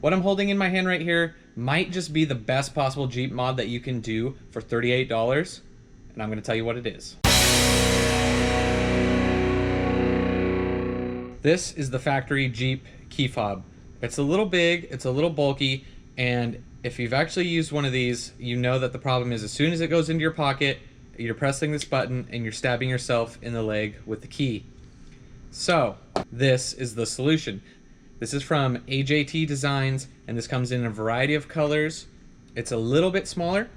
What I'm holding in my hand right here might just be the best possible Jeep mod that you can do for $38, and I'm going to tell you what it is. This is the factory Jeep key fob. It's a little big, it's a little bulky, and if you've actually used one of these, you know that the problem is as soon as it goes into your pocket, you're pressing this button and you're stabbing yourself in the leg with the key. So this is the solution. This is from AJT Designs, and this comes in a variety of colors. It's a little bit smaller,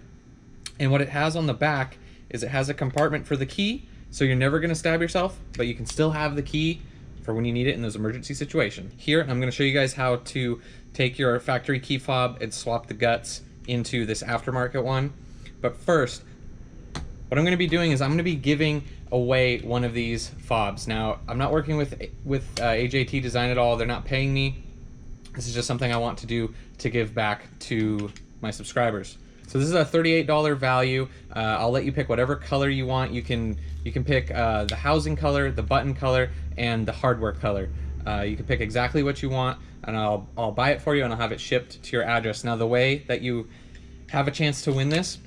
and what it has on the back is it has a compartment for the key, so you're never going to stab yourself, but you can still have the key for when you need it in those emergency situations. Here, I'm going to show you guys how to take your factory key fob and swap the guts into this aftermarket one. But first, what I'm going to be doing is I'm going to be giving away one of these fobs. Now, I'm not working with AJT Design at all. They're not paying me. This is just something I want to do to give back to my subscribers. So this is a $38 value. I'll let you pick whatever color you want. You can pick the housing color, the button color, and the hardware color. You can pick exactly what you want, and I'll buy it for you, and I'll have it shipped to your address. Now, the way that you have a chance to win this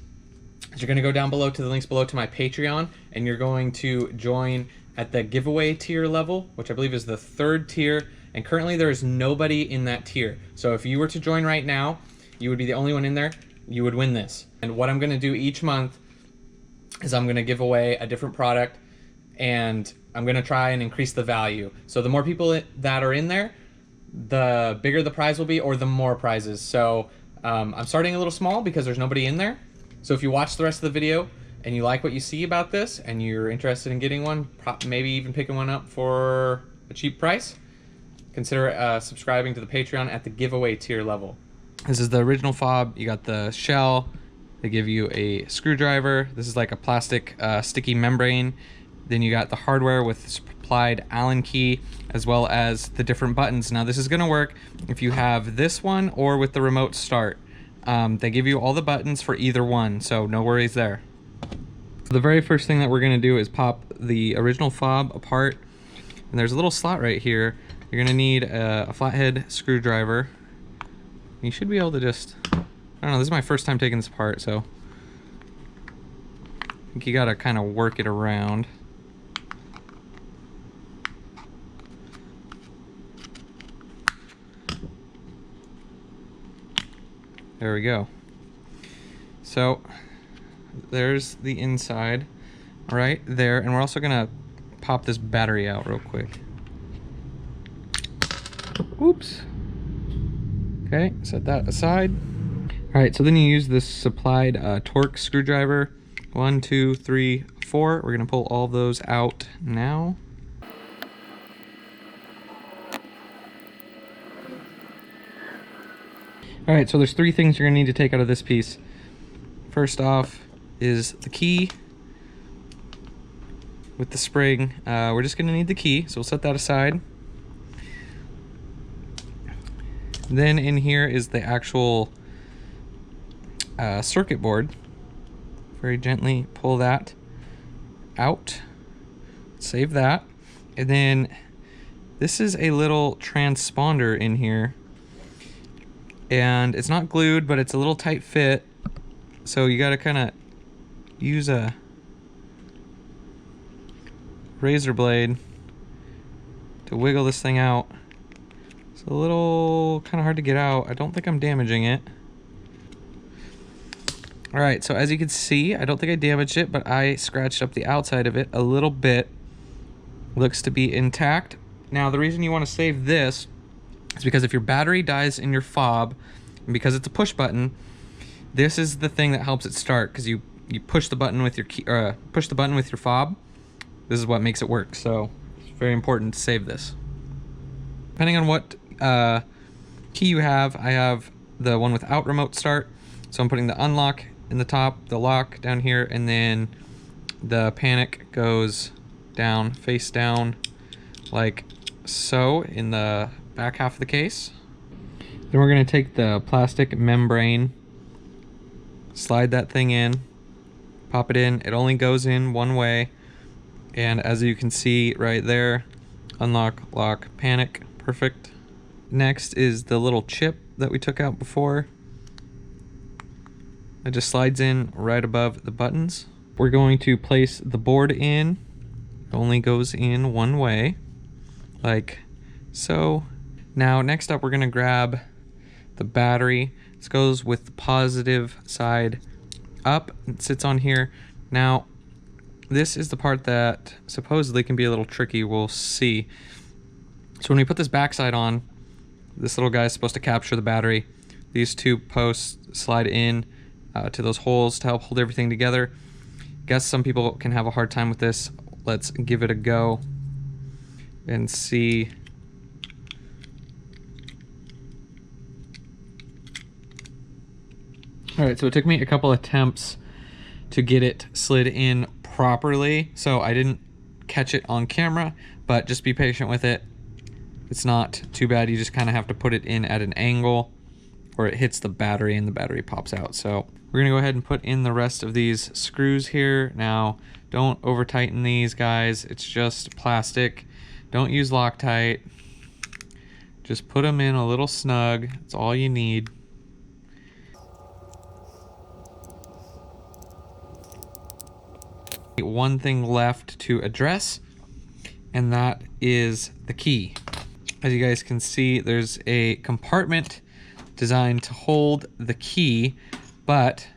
is you're going to go down below to the links below to my Patreon, and you're going to join at the giveaway tier level, which I believe is the 3rd tier, and currently there is nobody in that tier. So if you were to join right now, you would be the only one in there. You would win this. And what I'm going to do each month is I'm going to give away a different product, and I'm going to try and increase the value. So the more people that are in there, the bigger the prize will be, or the more prizes. So I'm starting a little small because there's nobody in there. So if you watch the rest of the video and you like what you see about this and you're interested in getting one, maybe even picking one up for a cheap price, consider subscribing to the Patreon at the giveaway tier level. This is the original fob. You got the shell. They give you a screwdriver. This is like a plastic sticky membrane. Then you got the hardware with supplied Allen key, as well as the different buttons. Now this is gonna work if you have this one or with the remote start. They give you all the buttons for either one, so no worries there. So the very first thing that we're gonna do is pop the original fob apart. And there's a little slot right here. You're gonna need a flathead screwdriver. You should be able to just, I don't know, this is my first time taking this apart, so I think you gotta kind of work it around. There we go. So there's the inside right there, and we're also gonna pop this battery out real quick. Oops. Okay, set that aside. All right, so then you use this supplied torque screwdriver. 1, 2, 3, 4. We're gonna pull all those out now. All right, so there's 3 things you're gonna need to take out of this piece. First off is the key with the spring. We're just gonna need the key, so we'll set that aside. Then in here is the actual circuit board. Very gently pull that out. Save that. And then this is a little transponder in here. And it's not glued, but it's a little tight fit. So you gotta kind of use a razor blade to wiggle this thing out. It's a little kind of hard to get out. I don't think I'm damaging it. All right, so as you can see, I don't think I damaged it, but I scratched up the outside of it a little bit. Looks to be intact. Now, the reason you want to save this is because if your battery dies in your fob, and because it's a push button, this is the thing that helps it start, because you push the button with your key, push the button with your fob. This is what makes it work. So it's very important to save this. Depending on what key you have, I have the one without remote start. So I'm putting the unlock in the top, the lock down here, and then the panic goes down, face down, like so, in the back half of the case. Then we're gonna take the plastic membrane, slide that thing in, pop it in. It only goes in one way, and as you can see right there, unlock, lock, panic, perfect. Next is the little chip that we took out before. It just slides in right above the buttons. We're going to place the board in. It only goes in one way, like so. Now next up we're gonna grab the battery. This goes with the positive side up. It sits on here. Now this is the part that supposedly can be a little tricky. We'll see. So when we put this backside on, this little guy is supposed to capture the battery. These two posts slide in to those holes to help hold everything together. Guess some people can have a hard time with this. Let's give it a go and see. All right, so it took me a couple attempts to get it slid in properly, so I didn't catch it on camera, but just be patient with it. It's not too bad. You just kind of have to put it in at an angle or it hits the battery and the battery pops out. So we're gonna go ahead and put in the rest of these screws here. Now, don't over tighten these, guys. It's just plastic. Don't use Loctite. Just put them in a little snug. That's all you need. One thing left to address, and that is the key. As you guys can see, there's a compartment designed to hold the key, but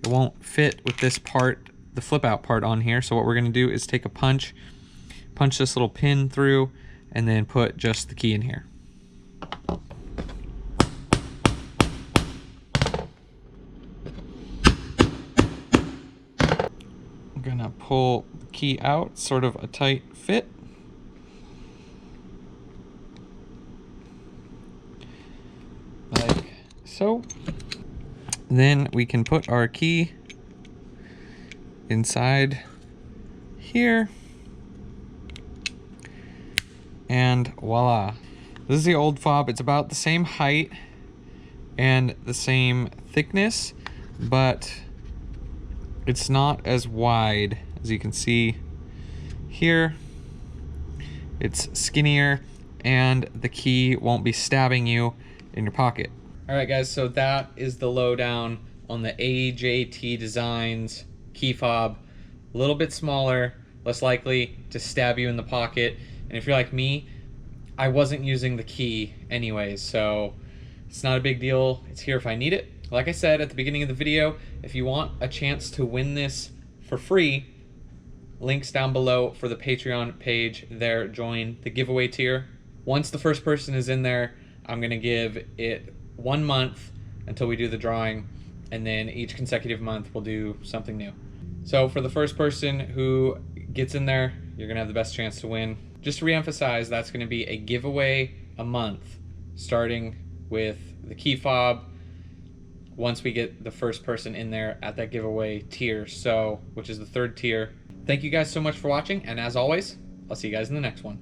it won't fit with this part, the flip out part on here. So what we're gonna do is take a punch this little pin through, and then put just the key in here. I'm gonna pull the key out, sort of a tight fit. Like so. Then we can put our key inside here. And voila. This is the old fob. It's about the same height and the same thickness, but it's not as wide as you can see here. It's skinnier and the key won't be stabbing you in your pocket. All right, guys, so that is the lowdown on the AJT Designs key fob. A little bit smaller, less likely to stab you in the pocket. And if you're like me, I wasn't using the key anyways, so it's not a big deal. It's here if I need it. Like I said at the beginning of the video, if you want a chance to win this for free, links down below for the Patreon page there. Join the giveaway tier. Once the first person is in there, I'm gonna give it 1 month until we do the drawing, and then each consecutive month we'll do something new. So for the first person who gets in there, you're gonna have the best chance to win. Just to reemphasize, that's gonna be a giveaway a month, starting with the key fob, once we get the first person in there at that giveaway tier, so which is the 3rd tier. Thank you guys so much for watching, and as always, I'll see you guys in the next one.